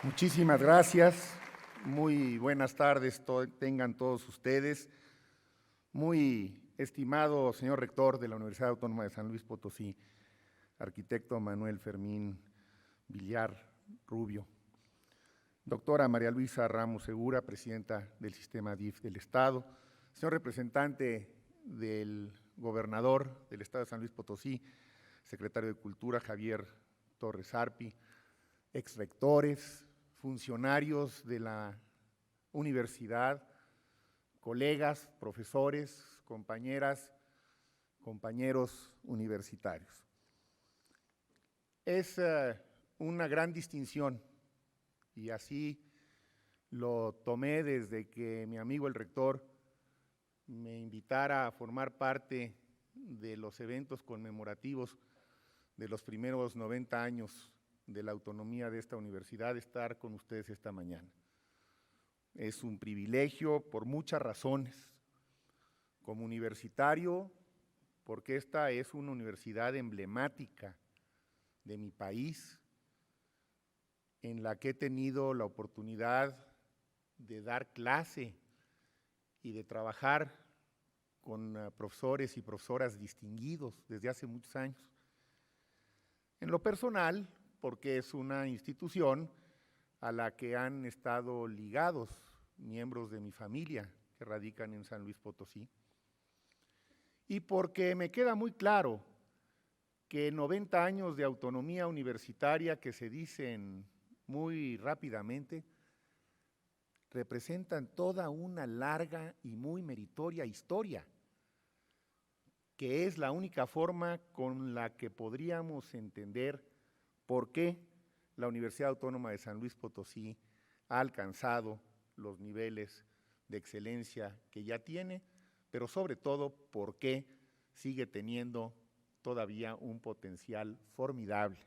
Muchísimas gracias. Muy buenas tardes tengan todos ustedes. Muy estimado señor rector de la Universidad Autónoma de San Luis Potosí, arquitecto Manuel Fermín Villar Rubio. Doctora María Luisa Ramos Segura, presidenta del sistema DIF del Estado. Señor representante del gobernador del Estado de San Luis Potosí, secretario de Cultura Javier Torres Arpi, exrectores, funcionarios de la universidad, colegas, profesores, compañeras, compañeros universitarios. Es una gran distinción y así lo tomé desde que mi amigo el rector me invitara a formar parte de los eventos conmemorativos de los primeros 90 años de la autonomía de esta universidad, estar con ustedes esta mañana. Es un privilegio por muchas razones. Como universitario, porque esta es una universidad emblemática de mi país, en la que he tenido la oportunidad de dar clase y de trabajar con profesores y profesoras distinguidos desde hace muchos años. En lo personal, porque es una institución a la que han estado ligados miembros de mi familia que radican en San Luis Potosí, y porque me queda muy claro que 90 años de autonomía universitaria que se dicen muy rápidamente representan toda una larga y muy meritoria historia, que es la única forma con la que podríamos entender por qué la Universidad Autónoma de San Luis Potosí ha alcanzado los niveles de excelencia que ya tiene, pero sobre todo por qué sigue teniendo todavía un potencial formidable.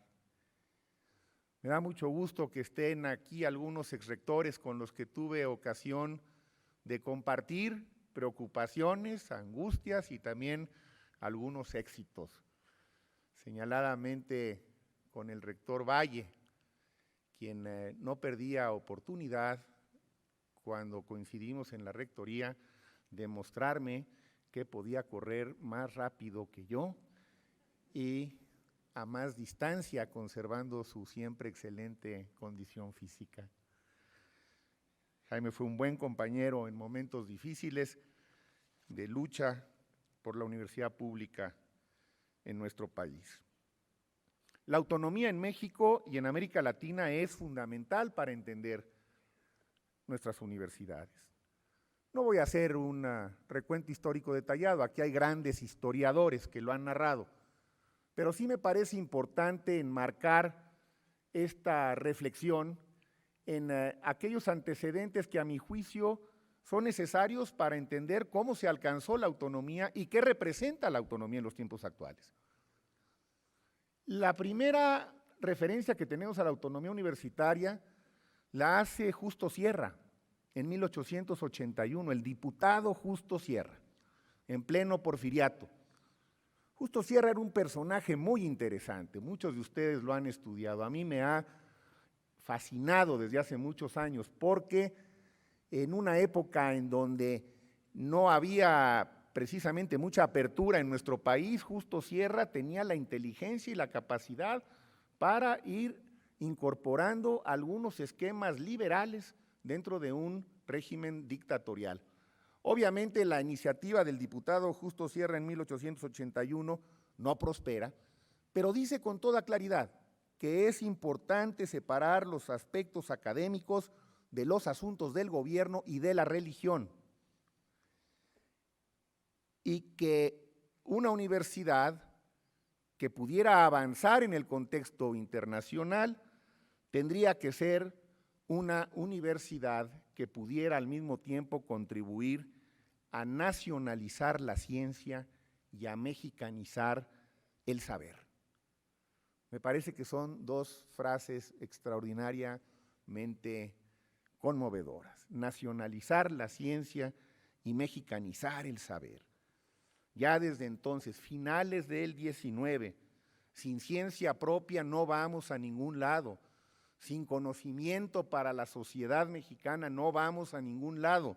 Me da mucho gusto que estén aquí algunos exrectores con los que tuve ocasión de compartir preocupaciones, angustias y también algunos éxitos. Señaladamente con el rector Valle, quien no perdía oportunidad cuando coincidimos en la rectoría de mostrarme que podía correr más rápido que yo y a más distancia, conservando su siempre excelente condición física. Jaime fue un buen compañero en momentos difíciles de lucha por la universidad pública en nuestro país. La autonomía en México y en América Latina es fundamental para entender nuestras universidades. No voy a hacer un recuento histórico detallado, aquí hay grandes historiadores que lo han narrado, pero sí me parece importante enmarcar esta reflexión en aquellos antecedentes que a mi juicio son necesarios para entender cómo se alcanzó la autonomía y qué representa la autonomía en los tiempos actuales. La primera referencia que tenemos a la autonomía universitaria la hace Justo Sierra en 1881, el diputado Justo Sierra, en pleno porfiriato. Justo Sierra era un personaje muy interesante, muchos de ustedes lo han estudiado, a mí me ha fascinado desde hace muchos años, porque en una época en donde no había precisamente mucha apertura en nuestro país, Justo Sierra tenía la inteligencia y la capacidad para ir incorporando algunos esquemas liberales dentro de un régimen dictatorial. Obviamente la iniciativa del diputado Justo Sierra en 1881 no prospera, pero dice con toda claridad que es importante separar los aspectos académicos de los asuntos del gobierno y de la religión, y que una universidad que pudiera avanzar en el contexto internacional tendría que ser una universidad que pudiera al mismo tiempo contribuir a nacionalizar la ciencia y a mexicanizar el saber. Me parece que son dos frases extraordinariamente conmovedoras: nacionalizar la ciencia y mexicanizar el saber. Ya desde entonces, finales del 19, sin ciencia propia no vamos a ningún lado. Sin conocimiento para la sociedad mexicana no vamos a ningún lado.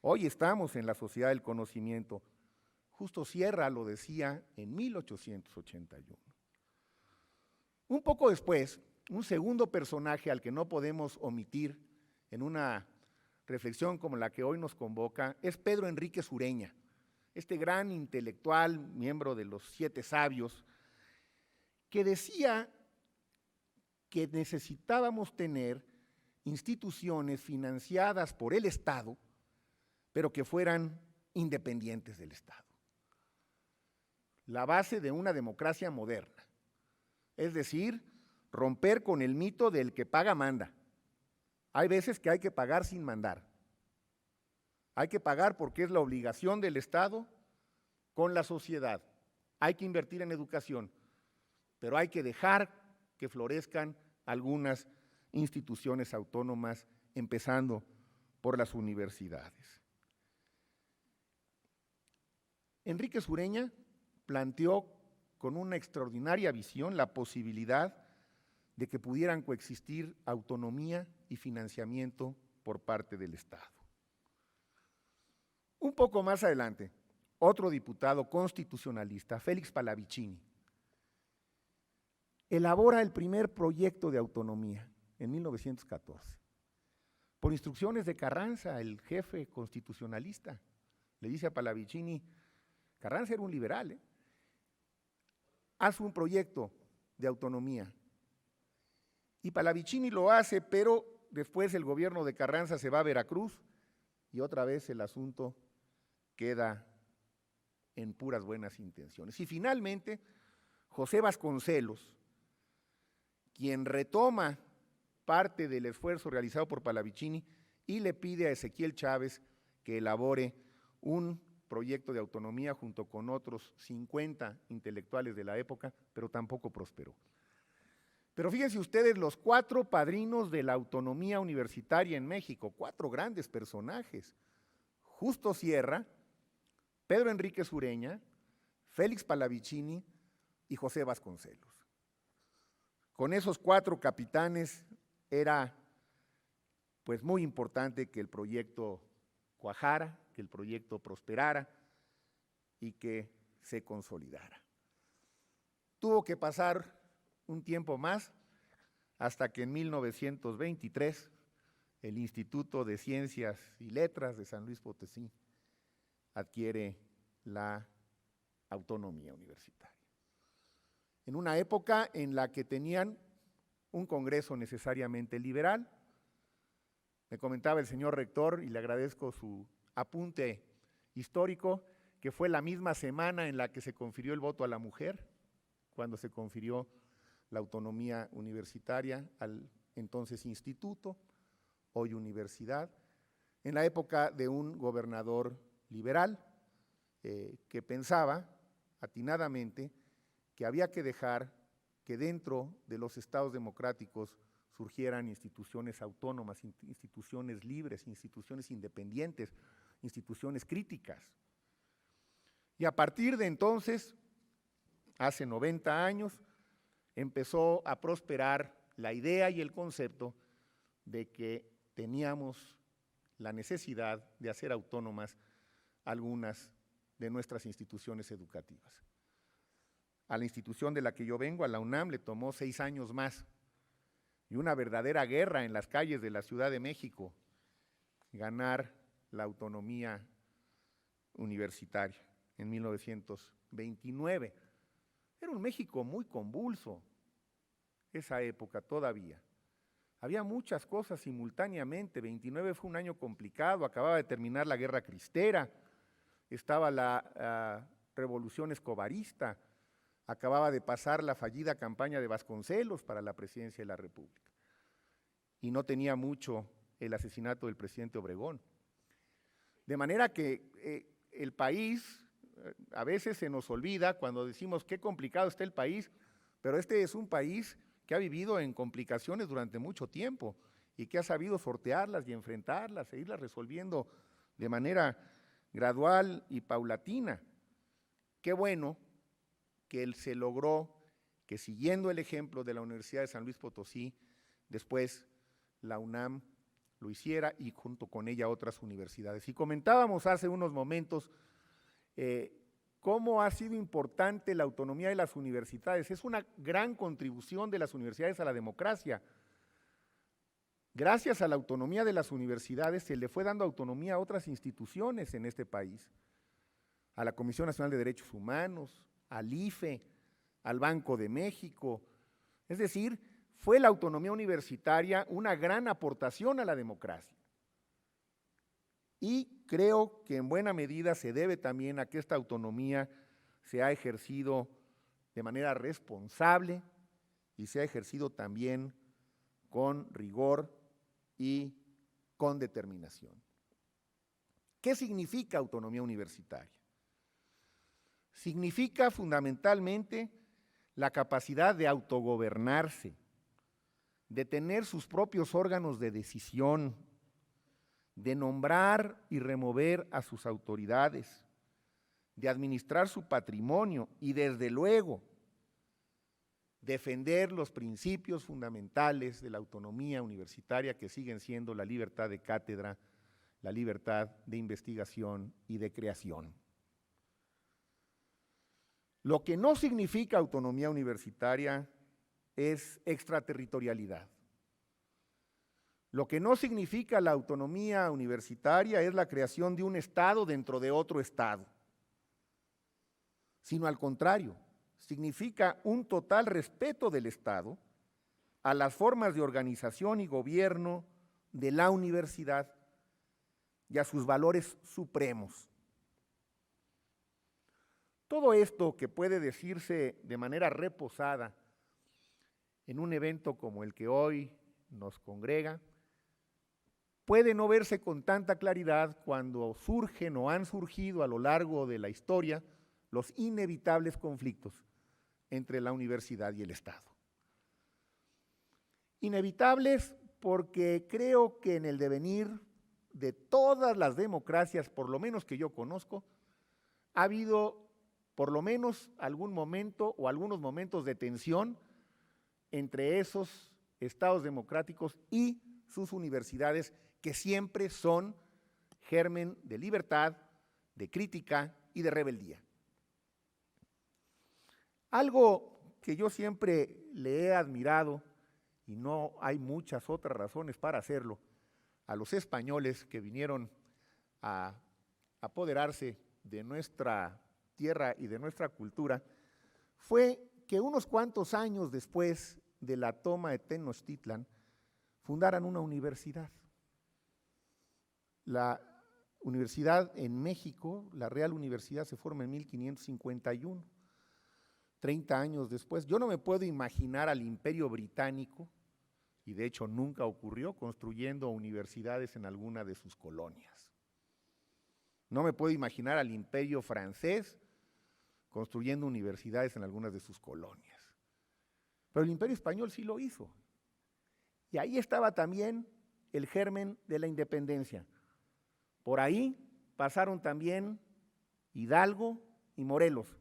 Hoy estamos en la sociedad del conocimiento. Justo Sierra lo decía en 1881. Un poco después, un segundo personaje al que no podemos omitir en una reflexión como la que hoy nos convoca es Pedro Enríquez Ureña, este gran intelectual, miembro de los 7 sabios, que decía que necesitábamos tener instituciones financiadas por el Estado, pero que fueran independientes del Estado. La base de una democracia moderna, es decir, romper con el mito del que paga manda. Hay veces que hay que pagar sin mandar. Hay que pagar porque es la obligación del Estado con la sociedad. Hay que invertir en educación, pero hay que dejar que florezcan algunas instituciones autónomas, empezando por las universidades. Enríquez Ureña planteó con una extraordinaria visión la posibilidad de que pudieran coexistir autonomía y financiamiento por parte del Estado. Un poco más adelante, otro diputado constitucionalista, Félix Pallavicini, elabora el primer proyecto de autonomía en 1914. Por instrucciones de Carranza, el jefe constitucionalista, le dice a Pallavicini, Carranza era un liberal, haz un proyecto de autonomía. Y Pallavicini lo hace, pero después el gobierno de Carranza se va a Veracruz y otra vez el asunto queda en puras buenas intenciones. Y finalmente, José Vasconcelos, quien retoma parte del esfuerzo realizado por Pallavicini y le pide a Ezequiel Chávez que elabore un proyecto de autonomía junto con otros 50 intelectuales de la época, pero tampoco prosperó. Pero fíjense ustedes los 4 padrinos de la autonomía universitaria en México, 4 grandes personajes: Justo Sierra, Pedro Enríquez Ureña, Félix Pallavicini y José Vasconcelos. Con esos 4 capitanes era pues muy importante que el proyecto cuajara, que el proyecto prosperara y que se consolidara. Tuvo que pasar un tiempo más hasta que en 1923 el Instituto de Ciencias y Letras de San Luis Potosí adquiere la autonomía universitaria. En una época en la que tenían un Congreso necesariamente liberal. Me comentaba el señor rector, y le agradezco su apunte histórico, que fue la misma semana en la que se confirió el voto a la mujer, cuando se confirió la autonomía universitaria al entonces instituto, hoy universidad, en la época de un gobernador liberal que pensaba atinadamente que había que dejar que dentro de los estados democráticos surgieran instituciones autónomas, instituciones libres, instituciones independientes, instituciones críticas. Y a partir de entonces, hace 90 años, empezó a prosperar la idea y el concepto de que teníamos la necesidad de hacer autónomas algunas de nuestras instituciones educativas. A la institución de la que yo vengo, a la UNAM, le tomó 6 años más y una verdadera guerra en las calles de la Ciudad de México ganar la autonomía universitaria en 1929. Era un México muy convulso, esa época todavía. Había muchas cosas simultáneamente. 29 fue un año complicado, acababa de terminar la Guerra Cristera, estaba la Revolución Escobarista, acababa de pasar la fallida campaña de Vasconcelos para la presidencia de la República. Y no tenía mucho el asesinato del presidente Obregón. De manera que el país, a veces se nos olvida cuando decimos qué complicado está el país, pero este es un país que ha vivido en complicaciones durante mucho tiempo y que ha sabido sortearlas y enfrentarlas e irlas resolviendo de manera gradual y paulatina. Qué bueno que se logró que, siguiendo el ejemplo de la Universidad de San Luis Potosí, después la UNAM lo hiciera y junto con ella otras universidades. Y comentábamos hace unos momentos cómo ha sido importante la autonomía de las universidades. Es una gran contribución de las universidades a la democracia. Gracias a la autonomía de las universidades se le fue dando autonomía a otras instituciones en este país, a la Comisión Nacional de Derechos Humanos, al IFE, al Banco de México. Es decir, fue la autonomía universitaria una gran aportación a la democracia. Y creo que en buena medida se debe también a que esta autonomía se ha ejercido de manera responsable y se ha ejercido también con rigor y con determinación. ¿Qué significa autonomía universitaria? Significa fundamentalmente la capacidad de autogobernarse, de tener sus propios órganos de decisión, de nombrar y remover a sus autoridades, de administrar su patrimonio y, desde luego, defender los principios fundamentales de la autonomía universitaria, que siguen siendo la libertad de cátedra, la libertad de investigación y de creación. Lo que no significa autonomía universitaria es extraterritorialidad. Lo que no significa la autonomía universitaria es la creación de un Estado dentro de otro Estado, sino al contrario, significa un total respeto del Estado a las formas de organización y gobierno de la universidad y a sus valores supremos. Todo esto, que puede decirse de manera reposada en un evento como el que hoy nos congrega, puede no verse con tanta claridad cuando surgen o han surgido a lo largo de la historia los inevitables conflictos entre la universidad y el Estado. Inevitables porque creo que en el devenir de todas las democracias, por lo menos que yo conozco, ha habido por lo menos algún momento o algunos momentos de tensión entre esos estados democráticos y sus universidades, que siempre son germen de libertad, de crítica y de rebeldía. Algo que yo siempre le he admirado, y no hay muchas otras razones para hacerlo, a los españoles que vinieron a apoderarse de nuestra tierra y de nuestra cultura, fue que unos cuantos años después de la toma de Tenochtitlan, fundaran una universidad. La universidad en México, la Real Universidad, se forma en 1551, 30 años después. Yo no me puedo imaginar al Imperio Británico, y de hecho nunca ocurrió, construyendo universidades en alguna de sus colonias. No me puedo imaginar al Imperio Francés construyendo universidades en algunas de sus colonias. Pero el Imperio Español sí lo hizo. Y ahí estaba también el germen de la independencia. Por ahí pasaron también Hidalgo y Morelos.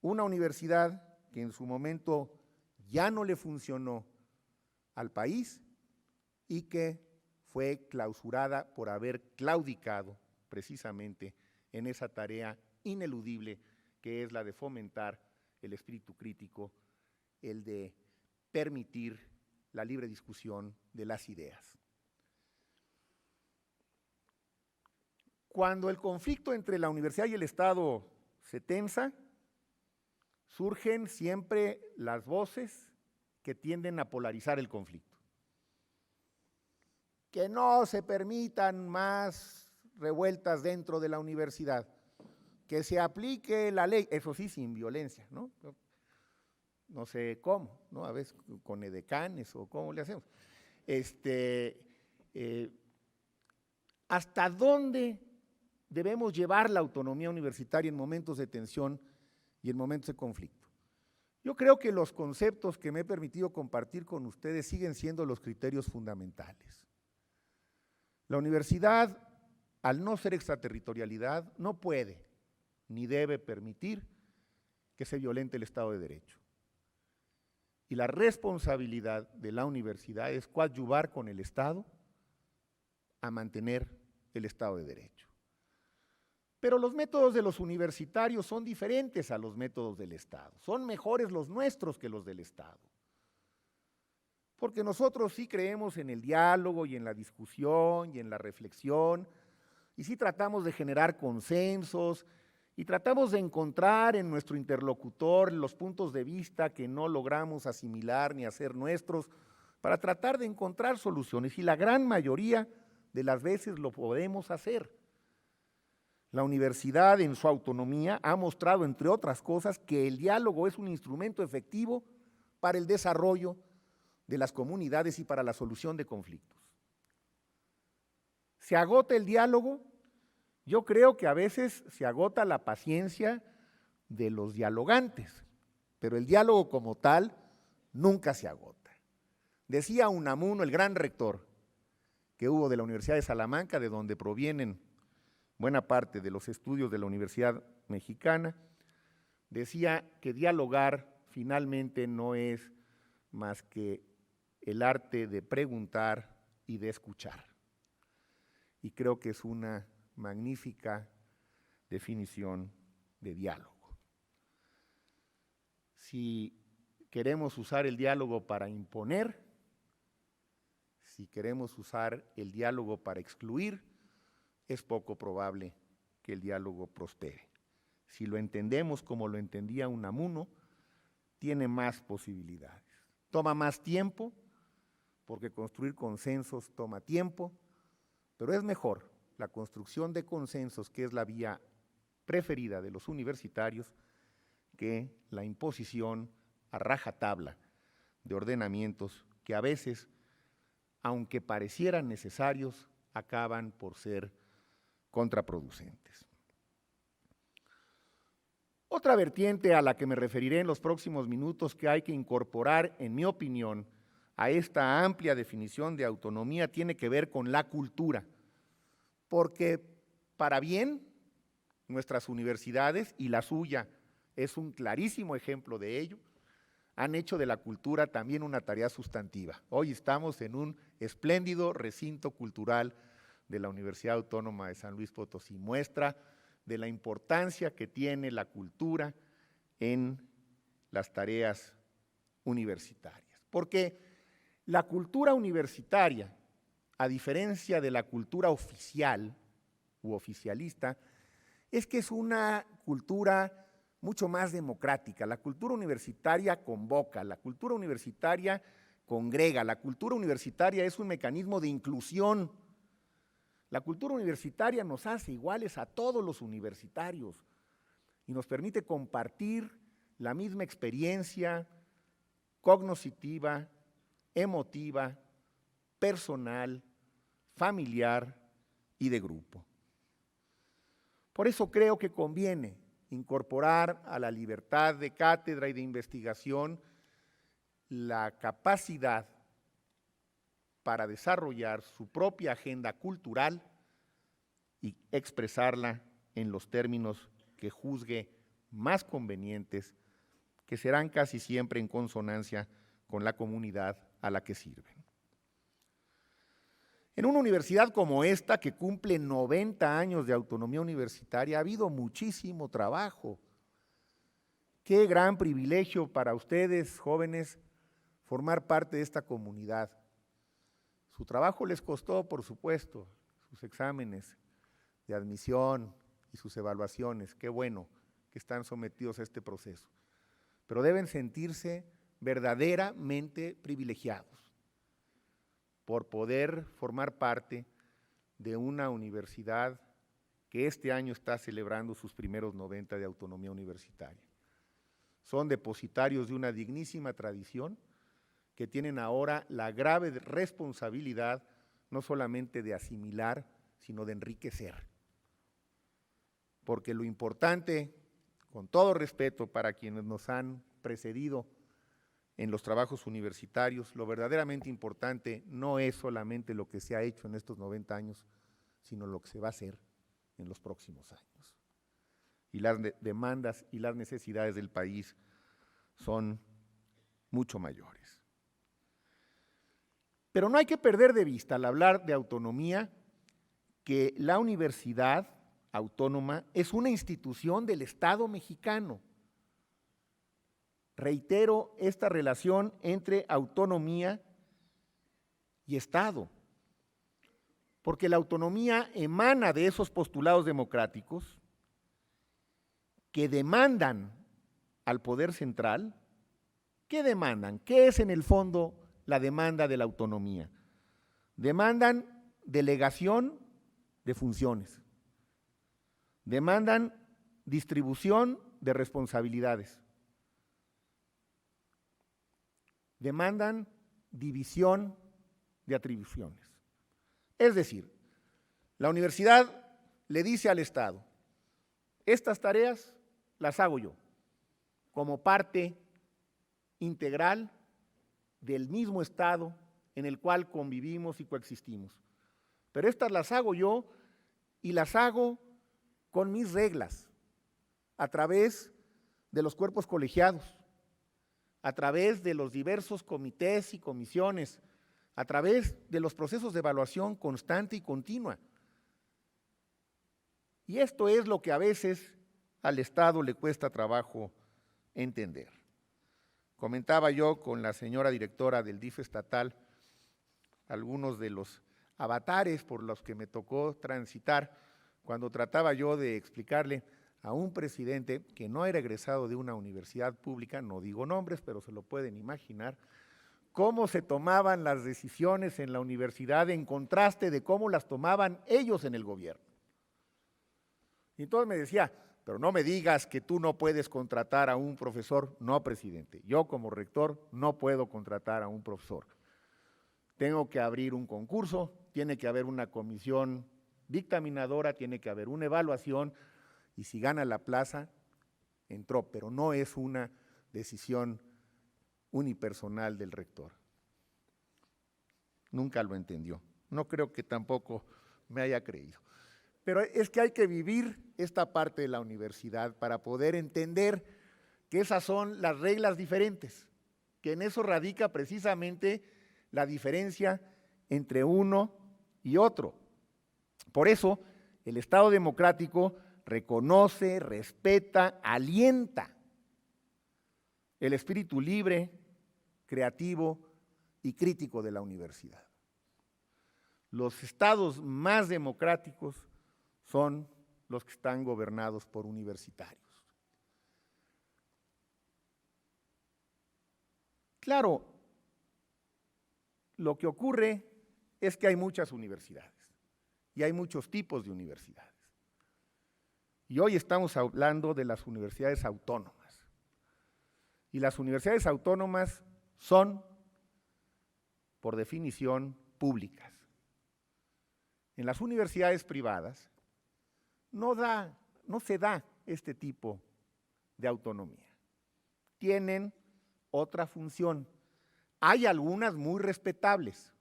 Una universidad que en su momento ya no le funcionó al país y que fue clausurada por haber claudicado precisamente en esa tarea ineludible que es la de fomentar el espíritu crítico, el de permitir la libre discusión de las ideas. Cuando el conflicto entre la universidad y el Estado se tensa, surgen siempre las voces que tienden a polarizar el conflicto. Que no se permitan más revueltas dentro de la universidad, que se aplique la ley, eso sí, sin violencia, ¿no? No sé cómo, ¿no? A veces con edecanes o cómo le hacemos. ¿Hasta dónde debemos llevar la autonomía universitaria en momentos de tensión y en momentos de conflicto? Yo creo que los conceptos que me he permitido compartir con ustedes siguen siendo los criterios fundamentales. La universidad, al no ser extraterritorialidad, no puede ni debe permitir que se violente el Estado de Derecho. y la responsabilidad de la universidad es coadyuvar con el Estado a mantener el Estado de Derecho. Pero los métodos de los universitarios son diferentes a los métodos del Estado. Son mejores los nuestros que los del Estado. Porque nosotros sí creemos en el diálogo y en la discusión y en la reflexión, y sí tratamos de generar consensos, y tratamos de encontrar en nuestro interlocutor los puntos de vista que no logramos asimilar ni hacer nuestros, para tratar de encontrar soluciones, y la gran mayoría de las veces lo podemos hacer. La universidad en su autonomía ha mostrado, entre otras cosas, que el diálogo es un instrumento efectivo para el desarrollo de las comunidades y para la solución de conflictos. ¿Se agota el diálogo? Yo creo que a veces se agota la paciencia de los dialogantes, pero el diálogo como tal nunca se agota. Decía Unamuno, el gran rector que hubo de la Universidad de Salamanca, de donde provienen buena parte de los estudios de la Universidad Mexicana, decía que dialogar finalmente no es más que el arte de preguntar y de escuchar. Y creo que es una magnífica definición de diálogo. Si queremos usar el diálogo para imponer, si queremos usar el diálogo para excluir, es poco probable que el diálogo prospere. Si lo entendemos como lo entendía Unamuno, tiene más posibilidades. Toma más tiempo, porque construir consensos toma tiempo, pero es mejor la construcción de consensos, que es la vía preferida de los universitarios, que la imposición a rajatabla de ordenamientos que a veces, aunque parecieran necesarios, acaban por ser contraproducentes. Otra vertiente a la que me referiré en los próximos minutos, que hay que incorporar, en mi opinión, a esta amplia definición de autonomía, tiene que ver con la cultura, porque para bien nuestras universidades, y la suya es un clarísimo ejemplo de ello, han hecho de la cultura también una tarea sustantiva. Hoy estamos en un espléndido recinto cultural de la Universidad Autónoma de San Luis Potosí, muestra de la importancia que tiene la cultura en las tareas universitarias. Porque la cultura universitaria, a diferencia de la cultura oficial u oficialista, es que es una cultura mucho más democrática. La cultura universitaria convoca, la cultura universitaria congrega, la cultura universitaria es un mecanismo de inclusión. La cultura universitaria nos hace iguales a todos los universitarios y nos permite compartir la misma experiencia cognoscitiva, emotiva, personal, familiar y de grupo. Por eso creo que conviene incorporar a la libertad de cátedra y de investigación la capacidad para desarrollar su propia agenda cultural y expresarla en los términos que juzgue más convenientes, que serán casi siempre en consonancia con la comunidad a la que sirven. En una universidad como esta, que cumple 90 años de autonomía universitaria, ha habido muchísimo trabajo. Qué gran privilegio para ustedes, jóvenes, formar parte de esta comunidad. Su trabajo les costó, por supuesto, sus exámenes de admisión y sus evaluaciones. Qué bueno que están sometidos a este proceso. Pero deben sentirse verdaderamente privilegiados por poder formar parte de una universidad que este año está celebrando sus primeros 90 de autonomía universitaria. Son depositarios de una dignísima tradición que tienen ahora la grave responsabilidad no solamente de asimilar, sino de enriquecer. Porque lo importante, con todo respeto para quienes nos han precedido en los trabajos universitarios, lo verdaderamente importante no es solamente lo que se ha hecho en estos 90 años, sino lo que se va a hacer en los próximos años. Y las demandas y las necesidades del país son mucho mayores. Pero no hay que perder de vista al hablar de autonomía que la Universidad Autónoma es una institución del Estado mexicano. Reitero esta relación entre autonomía y Estado, porque la autonomía emana de esos postulados democráticos que demandan al poder central. ¿Qué demandan? ¿Qué es en el fondo la demanda de la autonomía? Demandan delegación de funciones, demandan distribución de responsabilidades, demandan división de atribuciones. Es decir, la universidad le dice al Estado, estas tareas las hago yo, como parte integral del mismo Estado en el cual convivimos y coexistimos. Pero estas las hago yo y las hago con mis reglas, a través de los cuerpos colegiados, a través de los diversos comités y comisiones, a través de los procesos de evaluación constante y continua. Y esto es lo que a veces al Estado le cuesta trabajo entender. Comentaba yo con la señora directora del DIF estatal algunos de los avatares por los que me tocó transitar cuando trataba yo de explicarle a un presidente que no era egresado de una universidad pública, no digo nombres, pero se lo pueden imaginar, cómo se tomaban las decisiones en la universidad en contraste de cómo las tomaban ellos en el gobierno. Y entonces me decía, pero no me digas que tú no puedes contratar a un profesor. No, presidente, yo como rector no puedo contratar a un profesor. Tengo que abrir un concurso, tiene que haber una comisión dictaminadora, tiene que haber una evaluación y si gana la plaza, entró, pero no es una decisión unipersonal del rector. Nunca lo entendió. No creo que tampoco me haya creído. Pero es que hay que vivir esta parte de la universidad para poder entender que esas son las reglas diferentes, que en eso radica precisamente la diferencia entre uno y otro. Por eso, el Estado democrático reconoce, respeta, alienta el espíritu libre, creativo y crítico de la universidad. Los estados más democráticos son los que están gobernados por universitarios. Claro, lo que ocurre es que hay muchas universidades y hay muchos tipos de universidades. Y hoy estamos hablando de las universidades autónomas. Y las universidades autónomas son, por definición, públicas. En las universidades privadas no se da este tipo de autonomía. Tienen otra función. Hay algunas muy respetables.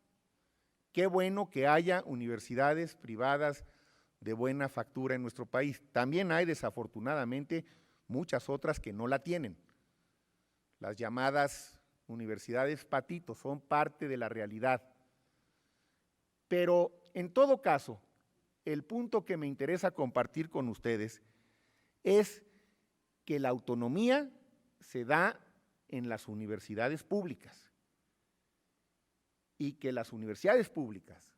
Qué bueno que haya universidades privadas de buena factura en nuestro país. También hay, desafortunadamente, muchas otras que no la tienen. Las llamadas universidades patito son parte de la realidad. Pero, en todo caso, el punto que me interesa compartir con ustedes es que la autonomía se da en las universidades públicas y que las universidades públicas,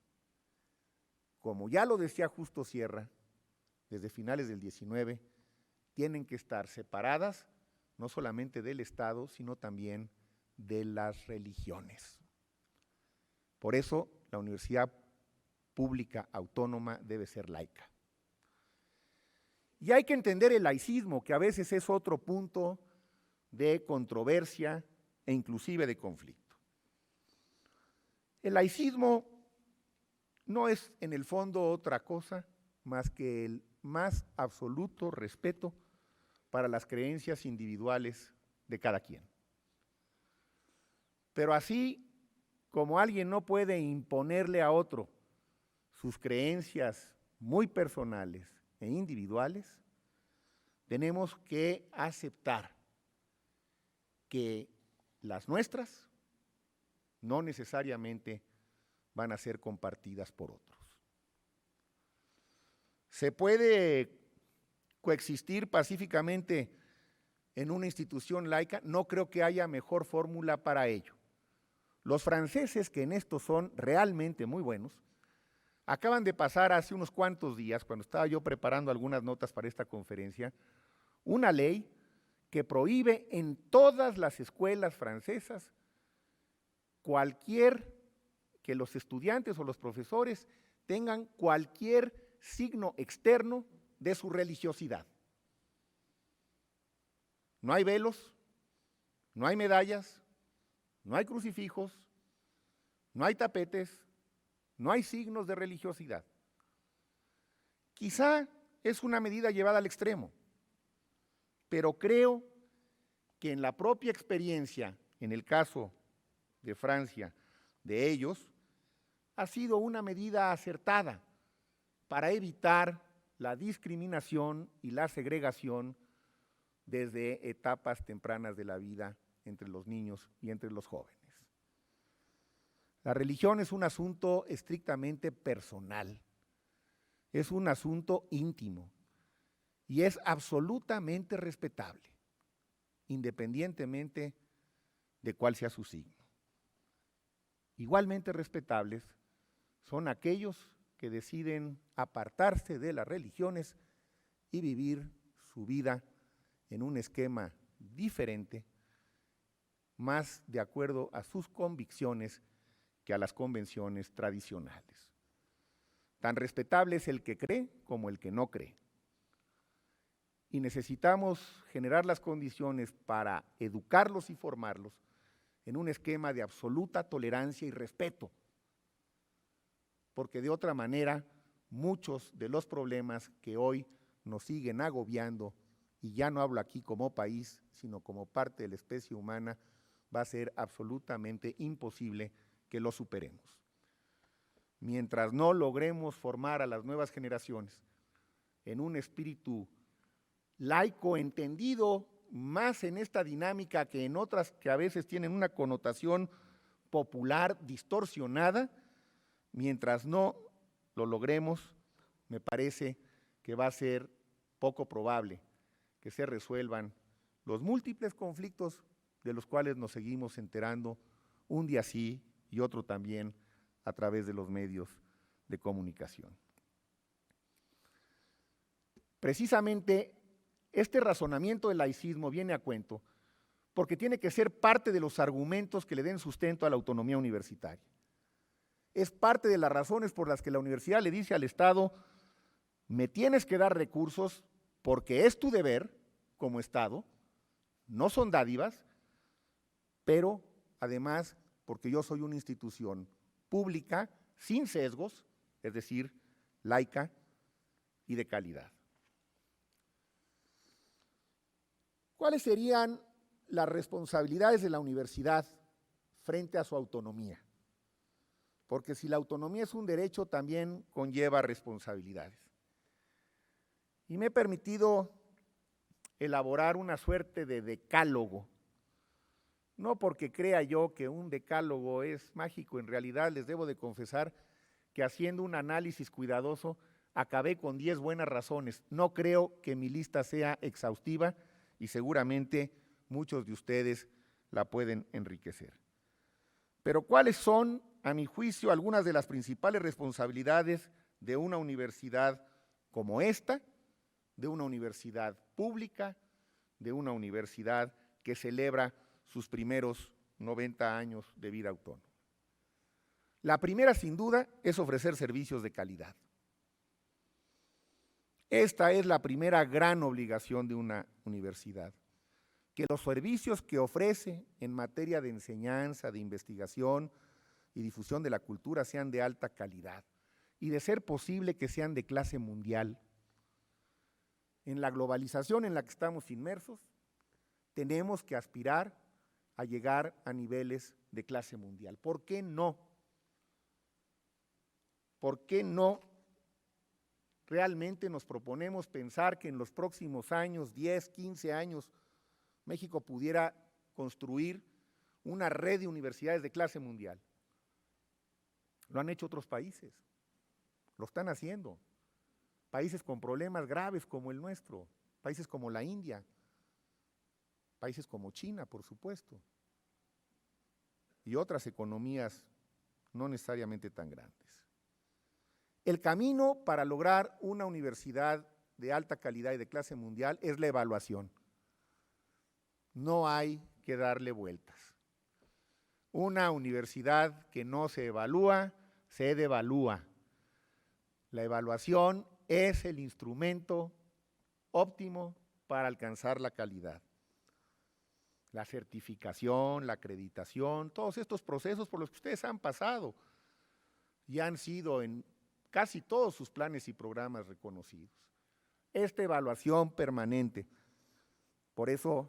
como ya lo decía Justo Sierra, desde finales del 19, tienen que estar separadas no solamente del Estado, sino también de las religiones. Por eso, la universidad pública autónoma debe ser laica. Y hay que entender el laicismo, que a veces es otro punto de controversia e inclusive de conflicto. El laicismo no es en el fondo otra cosa más que el más absoluto respeto para las creencias individuales de cada quien. Pero así como alguien no puede imponerle a otro sus creencias muy personales e individuales, tenemos que aceptar que las nuestras no necesariamente van a ser compartidas por otros. ¿Se puede coexistir pacíficamente en una institución laica? No creo que haya mejor fórmula para ello. Los franceses, que en esto son realmente muy buenos, acaban de pasar hace unos cuantos días, cuando estaba yo preparando algunas notas para esta conferencia, una ley que prohíbe en todas las escuelas francesas que los estudiantes o los profesores tengan cualquier signo externo de su religiosidad. No hay velos, no hay medallas, no hay crucifijos, no hay tapetes, no hay signos de religiosidad. Quizá es una medida llevada al extremo, pero creo que en la propia experiencia, en el caso de Francia, de ellos, ha sido una medida acertada para evitar la discriminación y la segregación desde etapas tempranas de la vida entre los niños y entre los jóvenes. La religión es un asunto estrictamente personal, es un asunto íntimo y es absolutamente respetable, independientemente de cuál sea su signo. Igualmente respetables son aquellos que deciden apartarse de las religiones y vivir su vida en un esquema diferente, más de acuerdo a sus convicciones que a las convenciones tradicionales. Tan respetable es el que cree como el que no cree. Y necesitamos generar las condiciones para educarlos y formarlos en un esquema de absoluta tolerancia y respeto, porque de otra manera muchos de los problemas que hoy nos siguen agobiando, y ya no hablo aquí como país, sino como parte de la especie humana, va a ser absolutamente imposible que lo superemos. Mientras no logremos formar a las nuevas generaciones en un espíritu laico entendido más en esta dinámica que en otras que a veces tienen una connotación popular distorsionada, mientras no lo logremos, me parece que va a ser poco probable que se resuelvan los múltiples conflictos de los cuales nos seguimos enterando un día sí y otro también a través de los medios de comunicación. Precisamente este razonamiento del laicismo viene a cuento porque tiene que ser parte de los argumentos que le den sustento a la autonomía universitaria. Es parte de las razones por las que la universidad le dice al Estado: me tienes que dar recursos porque es tu deber como Estado, no son dádivas, pero además porque yo soy una institución pública, sin sesgos, es decir, laica y de calidad. ¿Cuáles serían las responsabilidades de la universidad frente a su autonomía? Porque si la autonomía es un derecho, también conlleva responsabilidades. Y me he permitido elaborar una suerte de decálogo, no porque crea yo que un decálogo es mágico, en realidad les debo de confesar que haciendo un análisis cuidadoso acabé con 10 buenas razones. No creo que mi lista sea exhaustiva y seguramente muchos de ustedes la pueden enriquecer. Pero ¿cuáles son, a mi juicio, algunas de las principales responsabilidades de una universidad como esta, de una universidad pública, de una universidad que celebra sus primeros 90 años de vida autónoma? La primera, sin duda, es ofrecer servicios de calidad. Esta es la primera gran obligación de una universidad, que los servicios que ofrece en materia de enseñanza, de investigación y difusión de la cultura sean de alta calidad y, de ser posible, que sean de clase mundial. En la globalización en la que estamos inmersos, tenemos que aspirar a llegar a niveles de clase mundial. ¿Por qué no? ¿Por qué no realmente nos proponemos pensar que en los próximos años, 10, 15 años, México pudiera construir una red de universidades de clase mundial. Lo han hecho otros países, lo están haciendo. Países con problemas graves como el nuestro, países como la India, países como China, por supuesto, y otras economías no necesariamente tan grandes. El camino para lograr una universidad de alta calidad y de clase mundial es la evaluación. No hay que darle vueltas. Una universidad que no se evalúa, se devalúa. La evaluación es el instrumento óptimo para alcanzar la calidad. La certificación, la acreditación, todos estos procesos por los que ustedes han pasado y han sido en casi todos sus planes y programas reconocidos. Esta evaluación permanente, por eso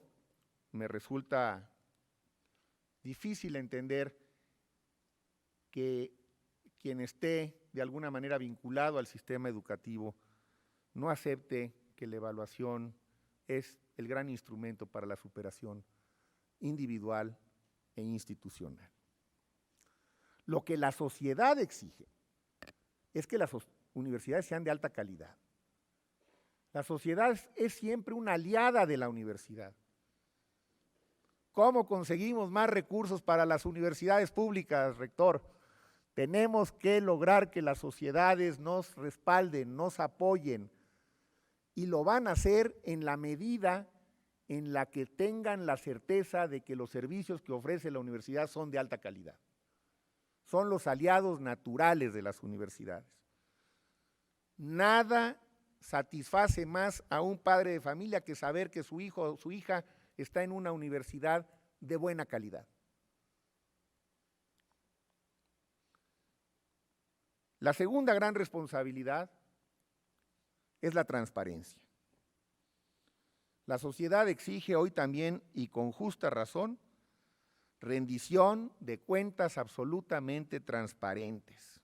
me resulta difícil entender que quien esté de alguna manera vinculado al sistema educativo no acepte que la evaluación es el gran instrumento para la superación individual e institucional. Lo que la sociedad exige es que las universidades sean de alta calidad. La sociedad es siempre una aliada de la universidad. ¿Cómo conseguimos más recursos para las universidades públicas, rector? Tenemos que lograr que las sociedades nos respalden, nos apoyen, y lo van a hacer en la medida en la que tengan la certeza de que los servicios que ofrece la universidad son de alta calidad. Son los aliados naturales de las universidades. Nada satisface más a un padre de familia que saber que su hijo o su hija está en una universidad de buena calidad. La segunda gran responsabilidad es la transparencia. La sociedad exige hoy también, y con justa razón, rendición de cuentas absolutamente transparentes.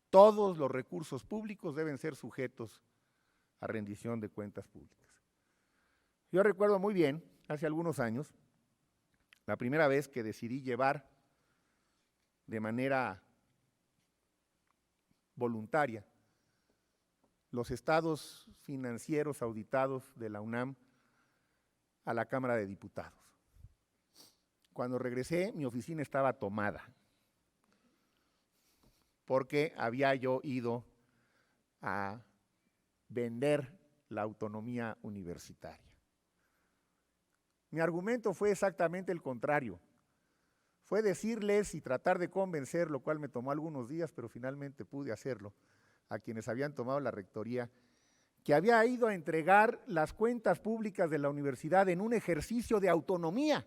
Todos los recursos públicos deben ser sujetos a rendición de cuentas públicas. Yo recuerdo muy bien, hace algunos años, la primera vez que decidí llevar de manera voluntaria los estados financieros auditados de la UNAM a la Cámara de Diputados. Cuando regresé, mi oficina estaba tomada, porque había yo ido a vender la autonomía universitaria. Mi argumento fue exactamente el contrario. Fue decirles y tratar de convencer, lo cual me tomó algunos días, pero finalmente pude hacerlo, a quienes habían tomado la rectoría, que había ido a entregar las cuentas públicas de la universidad en un ejercicio de autonomía,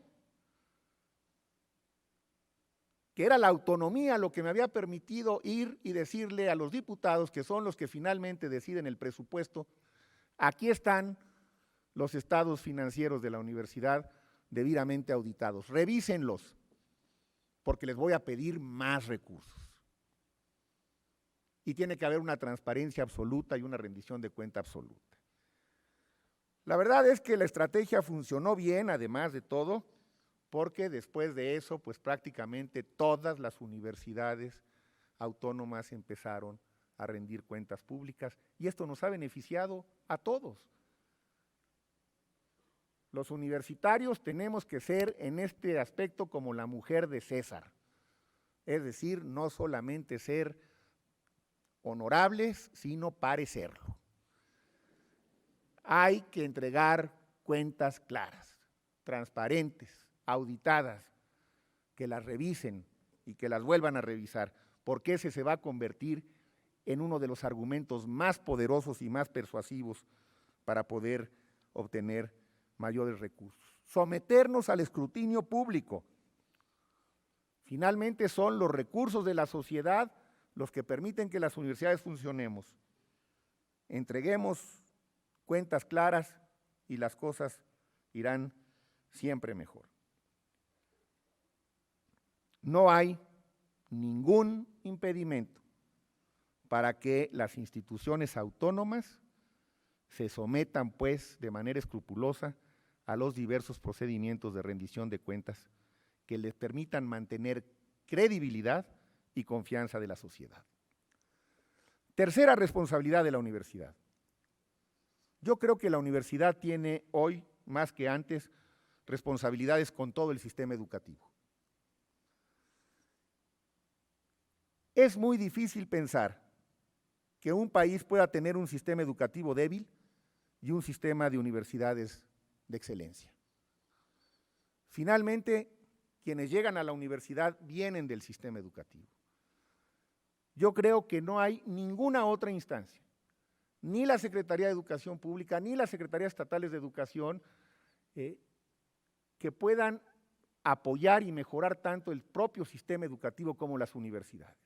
que era la autonomía lo que me había permitido ir y decirle a los diputados, que son los que finalmente deciden el presupuesto, aquí están los estados financieros de la universidad debidamente auditados, revísenlos, porque les voy a pedir más recursos. Y tiene que haber una transparencia absoluta y una rendición de cuenta absoluta. La verdad es que la estrategia funcionó bien, además de todo, porque después de eso, pues prácticamente todas las universidades autónomas empezaron a rendir cuentas públicas, y esto nos ha beneficiado a todos. Los universitarios tenemos que ser en este aspecto como la mujer de César, es decir, no solamente ser honorables, sino parecerlo. Hay que entregar cuentas claras, transparentes, auditadas, que las revisen y que las vuelvan a revisar, porque ese se va a convertir en uno de los argumentos más poderosos y más persuasivos para poder obtener mayores recursos. Someternos al escrutinio público. Finalmente son los recursos de la sociedad los que permiten que las universidades funcionemos. Entreguemos cuentas claras y las cosas irán siempre mejor. No hay ningún impedimento para que las instituciones autónomas se sometan, pues, de manera escrupulosa a los diversos procedimientos de rendición de cuentas que les permitan mantener credibilidad y confianza de la sociedad. Tercera responsabilidad de la universidad. Yo creo que la universidad tiene hoy, más que antes, responsabilidades con todo el sistema educativo. Es muy difícil pensar que un país pueda tener un sistema educativo débil y un sistema de universidades de excelencia. Finalmente, quienes llegan a la universidad vienen del sistema educativo. Yo creo que no hay ninguna otra instancia, ni la Secretaría de Educación Pública, ni las Secretarías Estatales de Educación, que puedan apoyar y mejorar tanto el propio sistema educativo como las universidades.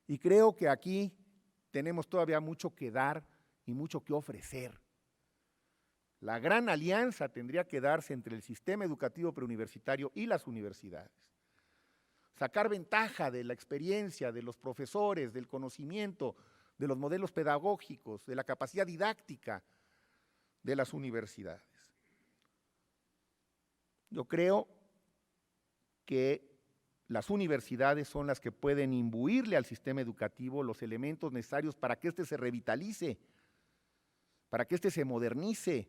Y creo que aquí tenemos todavía mucho que dar y mucho que ofrecer. La gran alianza tendría que darse entre el sistema educativo preuniversitario y las universidades. Sacar ventaja de la experiencia, de los profesores, del conocimiento, de los modelos pedagógicos, de la capacidad didáctica de las universidades. Yo creo que las universidades son las que pueden imbuirle al sistema educativo los elementos necesarios para que éste se revitalice, para que éste se modernice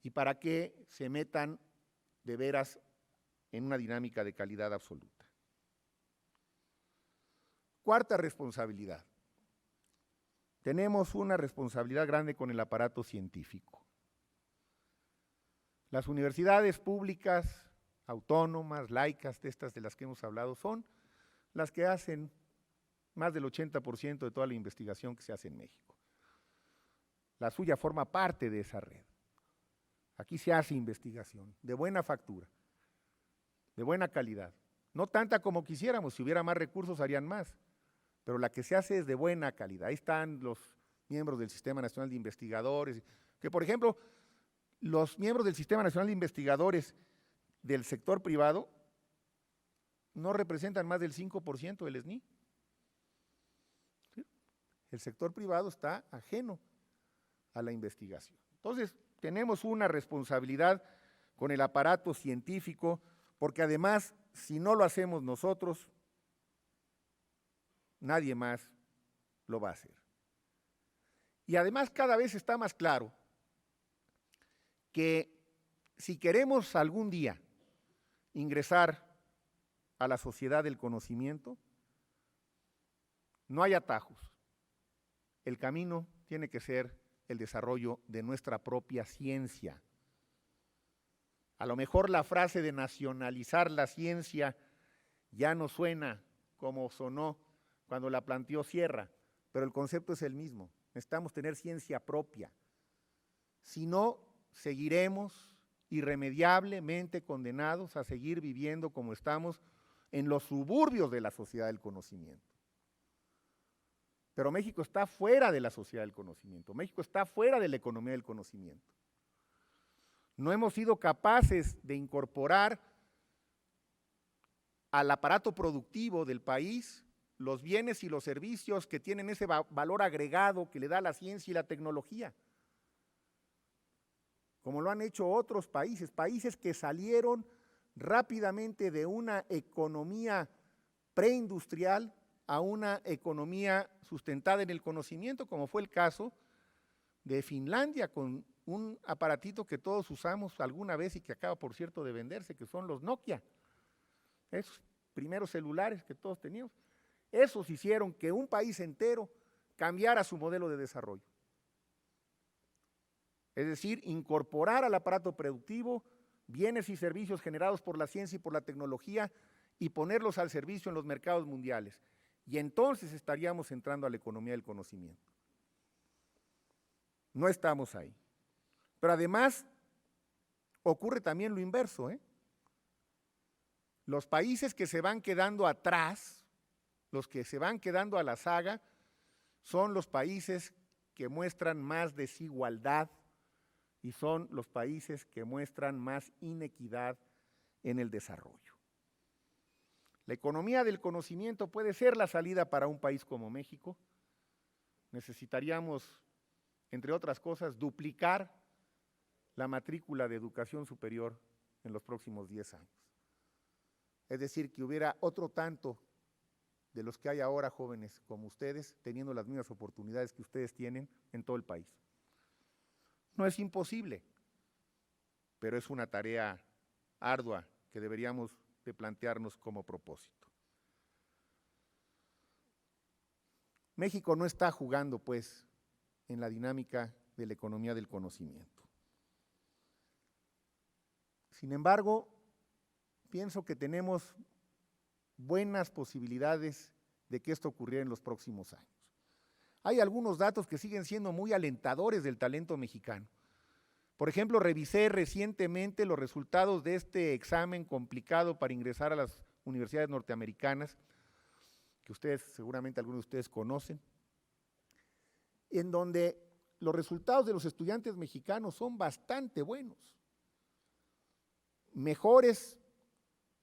y para que se metan de veras en una dinámica de calidad absoluta. Cuarta responsabilidad. Tenemos una responsabilidad grande con el aparato científico. Las universidades públicas, autónomas, laicas, de estas de las que hemos hablado, son las que hacen más del 80% de toda la investigación que se hace en México. La suya forma parte de esa red. Aquí se hace investigación de buena factura, de buena calidad. No tanta como quisiéramos, si hubiera más recursos harían más, pero la que se hace es de buena calidad. Ahí están los miembros del Sistema Nacional de Investigadores, que por ejemplo, los miembros del Sistema Nacional de Investigadores del sector privado no representan más del 5% del SNI. ¿Sí? El sector privado está ajeno a la investigación. Entonces, tenemos una responsabilidad con el aparato científico, porque además, si no lo hacemos nosotros, nadie más lo va a hacer. Y además cada vez está más claro que si queremos algún día ingresar a la sociedad del conocimiento, no hay atajos. El camino tiene que ser el desarrollo de nuestra propia ciencia. A lo mejor la frase de nacionalizar la ciencia ya no suena como sonó cuando la planteó Sierra, pero el concepto es el mismo. Necesitamos tener ciencia propia. Si no, seguiremos irremediablemente condenados a seguir viviendo como estamos en los suburbios de la sociedad del conocimiento. Pero México está fuera de la sociedad del conocimiento, México está fuera de la economía del conocimiento. No hemos sido capaces de incorporar al aparato productivo del país los bienes y los servicios que tienen ese valor agregado que le da la ciencia y la tecnología, como lo han hecho otros países, países que salieron rápidamente de una economía preindustrial a una economía sustentada en el conocimiento, como fue el caso de Finlandia, con un aparatito que todos usamos alguna vez y que acaba, por cierto, de venderse, que son los Nokia, esos primeros celulares que todos teníamos. Esos hicieron que un país entero cambiara su modelo de desarrollo. Es decir, incorporar al aparato productivo bienes y servicios generados por la ciencia y por la tecnología y ponerlos al servicio en los mercados mundiales. Y entonces estaríamos entrando a la economía del conocimiento. No estamos ahí. Pero además ocurre también lo inverso, Los países que se van quedando atrás, los que se van quedando a la saga, son los países que muestran más desigualdad y son los países que muestran más inequidad en el desarrollo. La economía del conocimiento puede ser la salida para un país como México. Necesitaríamos, entre otras cosas, duplicar la matrícula de educación superior en los próximos 10 años. Es decir, que hubiera otro tanto de los que hay ahora jóvenes como ustedes, teniendo las mismas oportunidades que ustedes tienen en todo el país. No es imposible, pero es una tarea ardua que deberíamos de plantearnos como propósito. México no está jugando, pues, en la dinámica de la economía del conocimiento. Sin embargo, pienso que tenemos buenas posibilidades de que esto ocurriera en los próximos años. Hay algunos datos que siguen siendo muy alentadores del talento mexicano. Por ejemplo, revisé recientemente los resultados de este examen complicado para ingresar a las universidades norteamericanas, que ustedes, seguramente algunos de ustedes conocen, en donde los resultados de los estudiantes mexicanos son bastante buenos, mejores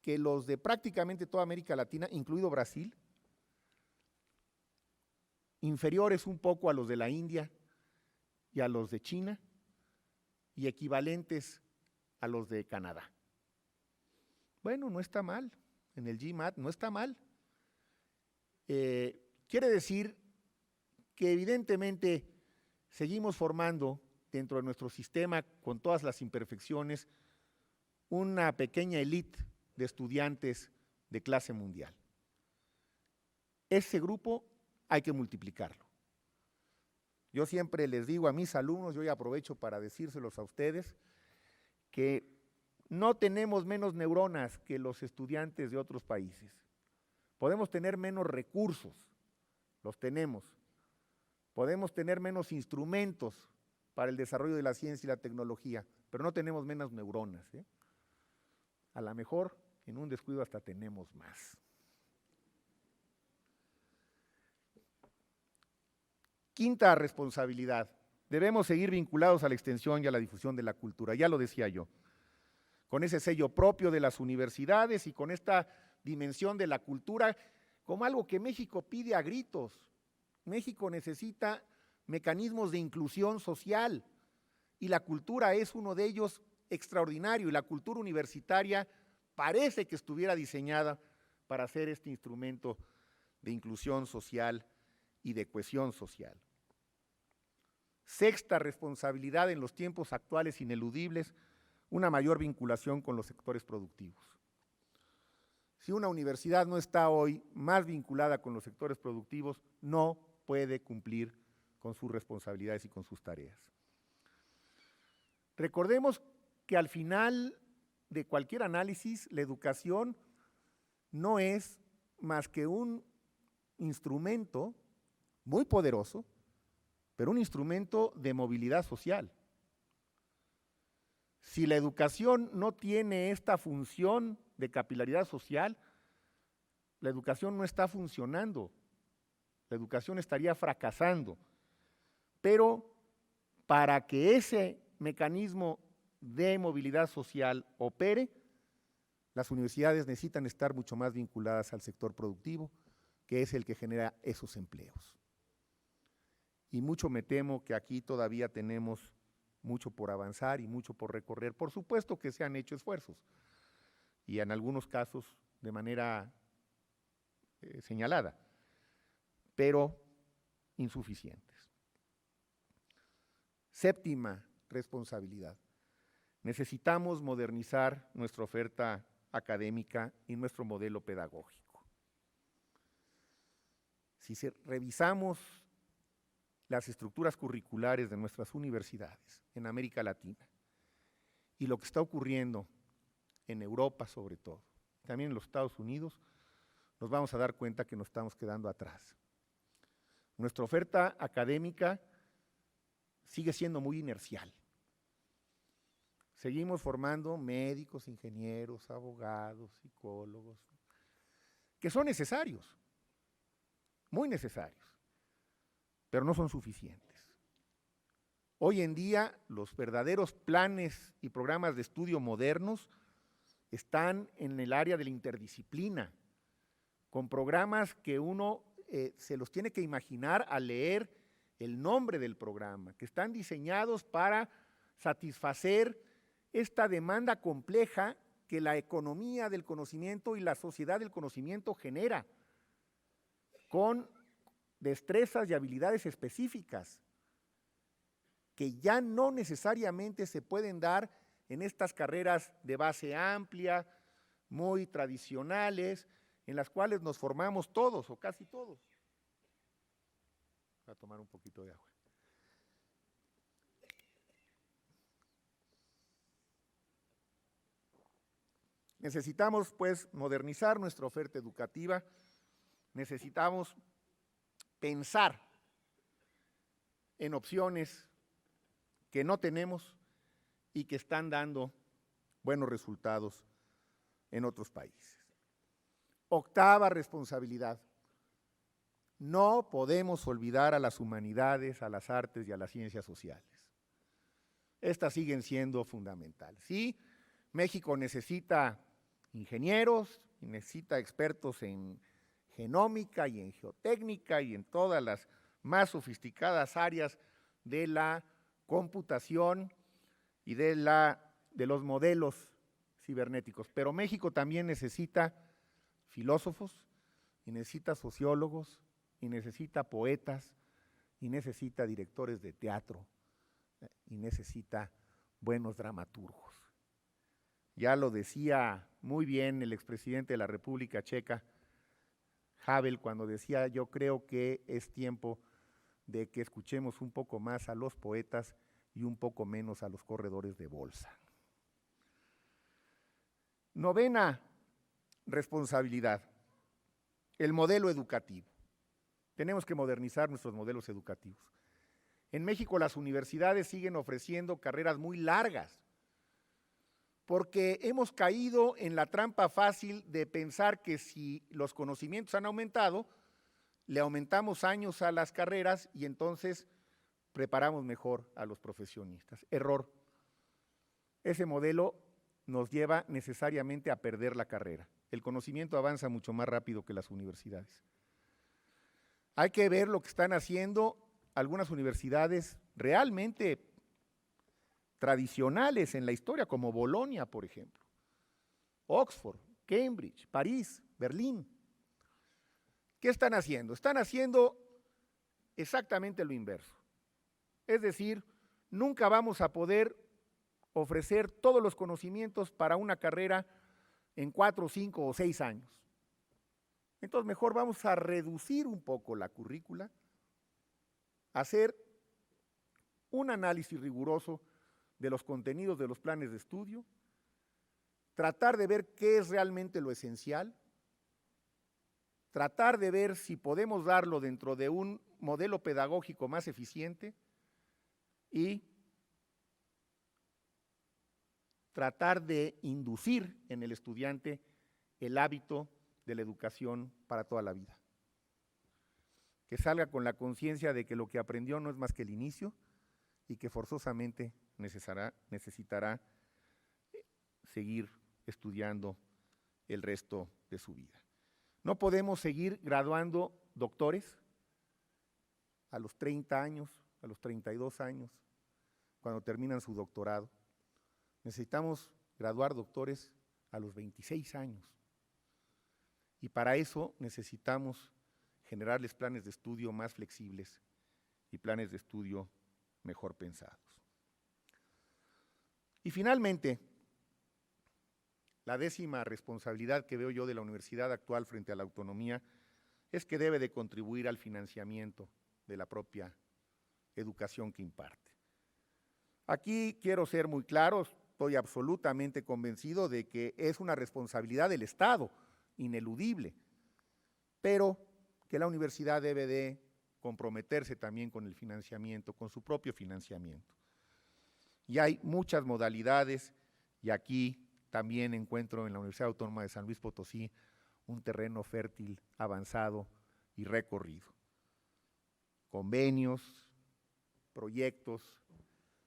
que los de prácticamente toda América Latina, incluido Brasil, inferiores un poco a los de la India y a los de China, y equivalentes a los de Canadá. Bueno, no está mal, en el GMAT no está mal. Quiere decir que evidentemente seguimos formando dentro de nuestro sistema, con todas las imperfecciones, una pequeña élite de estudiantes de clase mundial. Ese grupo hay que multiplicarlo. Yo siempre les digo a mis alumnos, yo ya aprovecho para decírselos a ustedes, que no tenemos menos neuronas que los estudiantes de otros países. Podemos tener menos recursos, los tenemos. Podemos tener menos instrumentos para el desarrollo de la ciencia y la tecnología, pero no tenemos menos neuronas, ¿eh? A lo mejor en un descuido hasta tenemos más. Quinta responsabilidad, debemos seguir vinculados a la extensión y a la difusión de la cultura, ya lo decía yo, con ese sello propio de las universidades y con esta dimensión de la cultura como algo que México pide a gritos. México necesita mecanismos de inclusión social y la cultura es uno de ellos extraordinario, y la cultura universitaria parece que estuviera diseñada para ser este instrumento de inclusión social y de cohesión social. Sexta responsabilidad en los tiempos actuales ineludibles, una mayor vinculación con los sectores productivos. Si una universidad no está hoy más vinculada con los sectores productivos, no puede cumplir con sus responsabilidades y con sus tareas. Recordemos que al final de cualquier análisis, la educación no es más que un instrumento muy poderoso, pero un instrumento de movilidad social. Si la educación no tiene esta función de capilaridad social, la educación no está funcionando, la educación estaría fracasando. Pero para que ese mecanismo de movilidad social opere, las universidades necesitan estar mucho más vinculadas al sector productivo, que es el que genera esos empleos. Y mucho me temo que aquí todavía tenemos mucho por avanzar y mucho por recorrer. Por supuesto que se han hecho esfuerzos, y en algunos casos de manera señalada, pero insuficientes. Séptima responsabilidad. Necesitamos modernizar nuestra oferta académica y nuestro modelo pedagógico. Si revisamos las estructuras curriculares de nuestras universidades en América Latina y lo que está ocurriendo en Europa sobre todo, también en los Estados Unidos, nos vamos a dar cuenta que nos estamos quedando atrás. Nuestra oferta académica sigue siendo muy inercial. Seguimos formando médicos, ingenieros, abogados, psicólogos, que son necesarios, muy necesarios, pero no son suficientes. Hoy en día, los verdaderos planes y programas de estudio modernos están en el área de la interdisciplina, con programas que uno se los tiene que imaginar al leer el nombre del programa, que están diseñados para satisfacer esta demanda compleja que la economía del conocimiento y la sociedad del conocimiento genera, con destrezas y habilidades específicas, que ya no necesariamente se pueden dar en estas carreras de base amplia, muy tradicionales, en las cuales nos formamos todos o casi todos. Voy a tomar un poquito de agua. Necesitamos, pues, modernizar nuestra oferta educativa, necesitamos pensar en opciones que no tenemos y que están dando buenos resultados en otros países. Octava responsabilidad. No podemos olvidar a las humanidades, a las artes y a las ciencias sociales. Estas siguen siendo fundamentales. Sí, México necesita ingenieros, necesita expertos en genómica y en geotécnica y en todas las más sofisticadas áreas de la computación y de los modelos cibernéticos. Pero México también necesita filósofos, y necesita sociólogos, y necesita poetas, y necesita directores de teatro, y necesita buenos dramaturgos. Ya lo decía muy bien el expresidente de la República Checa, Havel, cuando decía: yo creo que es tiempo de que escuchemos un poco más a los poetas y un poco menos a los corredores de bolsa. Novena responsabilidad, el modelo educativo. Tenemos que modernizar nuestros modelos educativos. En México las universidades siguen ofreciendo carreras muy largas, porque hemos caído en la trampa fácil de pensar que si los conocimientos han aumentado, le aumentamos años a las carreras y entonces preparamos mejor a los profesionistas. Error. Ese modelo nos lleva necesariamente a perder la carrera. El conocimiento avanza mucho más rápido que las universidades. Hay que ver lo que están haciendo algunas universidades realmente tradicionales en la historia, como Bolonia, por ejemplo, Oxford, Cambridge, París, Berlín. ¿Qué están haciendo? Están haciendo exactamente lo inverso. Es decir, nunca vamos a poder ofrecer todos los conocimientos para una carrera en 4, 5 o 6 años. Entonces, mejor vamos a reducir un poco la currícula, hacer un análisis riguroso de los contenidos de los planes de estudio, tratar de ver qué es realmente lo esencial, tratar de ver si podemos darlo dentro de un modelo pedagógico más eficiente y tratar de inducir en el estudiante el hábito de la educación para toda la vida. Que salga con la conciencia de que lo que aprendió no es más que el inicio y que forzosamente necesitará seguir estudiando el resto de su vida. No podemos seguir graduando doctores a los 30 años, a los 32 años, cuando terminan su doctorado. Necesitamos graduar doctores a los 26 años. Y para eso necesitamos generarles planes de estudio más flexibles y planes de estudio mejor pensados. Y finalmente, la décima responsabilidad que veo yo de la universidad actual frente a la autonomía es que debe de contribuir al financiamiento de la propia educación que imparte. Aquí quiero ser muy claro, estoy absolutamente convencido de que es una responsabilidad del Estado, ineludible, pero que la universidad debe de comprometerse también con el financiamiento, con su propio financiamiento. Y hay muchas modalidades, y aquí también encuentro en la Universidad Autónoma de San Luis Potosí un terreno fértil, avanzado y recorrido. Convenios, proyectos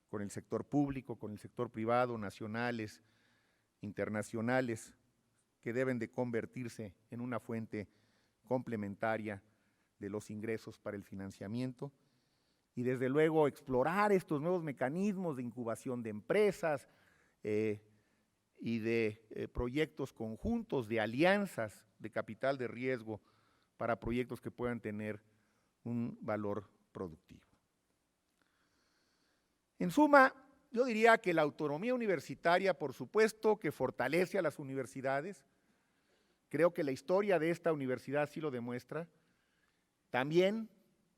con el sector público, con el sector privado, nacionales, internacionales, que deben de convertirse en una fuente complementaria de los ingresos para el financiamiento y desde luego explorar estos nuevos mecanismos de incubación de empresas, y de proyectos conjuntos, de alianzas de capital de riesgo para proyectos que puedan tener un valor productivo. En suma, yo diría que la autonomía universitaria, por supuesto, que fortalece a las universidades. Creo que la historia de esta universidad sí lo demuestra. También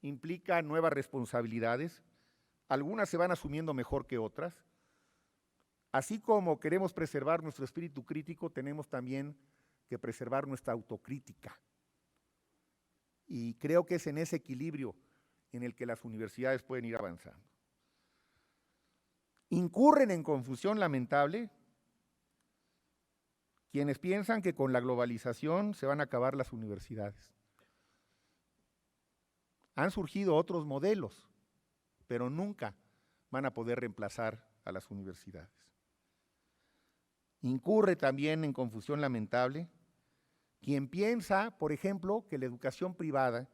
implica nuevas responsabilidades. Algunas se van asumiendo mejor que otras. Así como queremos preservar nuestro espíritu crítico, tenemos también que preservar nuestra autocrítica. Y creo que es en ese equilibrio en el que las universidades pueden ir avanzando. Incurren en confusión lamentable quienes piensan que con la globalización se van a acabar las universidades. Han surgido otros modelos, pero nunca van a poder reemplazar a las universidades. Incurre también en confusión lamentable quien piensa, por ejemplo, que la educación privada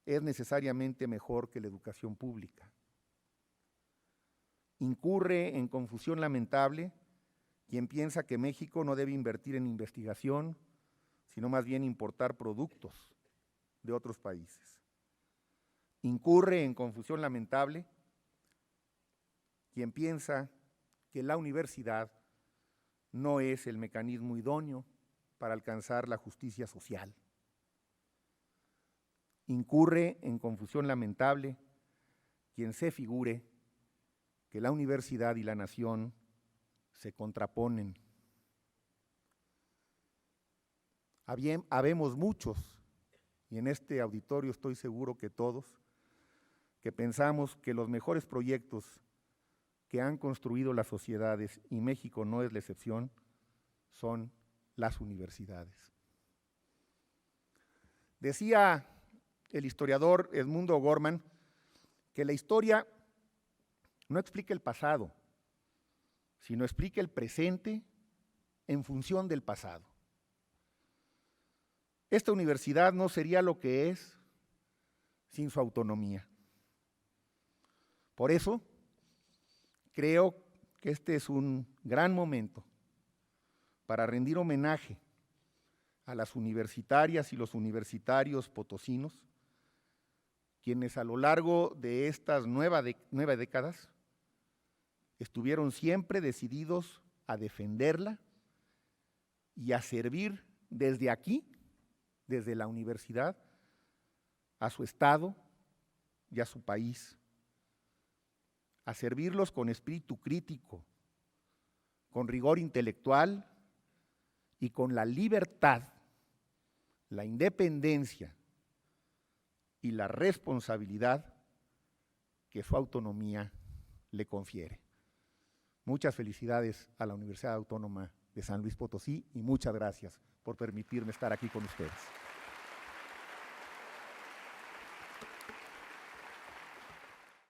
es necesariamente mejor que la educación pública. Incurre en confusión lamentable quien piensa que México no debe invertir en investigación, sino más bien importar productos de otros países. Incurre en confusión lamentable quien piensa que la universidad no es el mecanismo idóneo para alcanzar la justicia social. Incurre en confusión lamentable quien se figure que la universidad y la nación se contraponen. Habemos muchos, y en este auditorio estoy seguro que todos, que pensamos que los mejores proyectos que han construido las sociedades, y México no es la excepción, son las universidades. Decía el historiador Edmundo Gorman que la historia no explica el pasado, sino explica el presente en función del pasado. Esta universidad no sería lo que es sin su autonomía. Por eso, creo que este es un gran momento para rendir homenaje a las universitarias y los universitarios potosinos, quienes a lo largo de estas nueve décadas estuvieron siempre decididos a defenderla y a servir desde aquí, desde la universidad, a su estado y a su país, a servirlos con espíritu crítico, con rigor intelectual y con la libertad, la independencia y la responsabilidad que su autonomía le confiere. Muchas felicidades a la Universidad Autónoma de San Luis Potosí y muchas gracias por permitirme estar aquí con ustedes.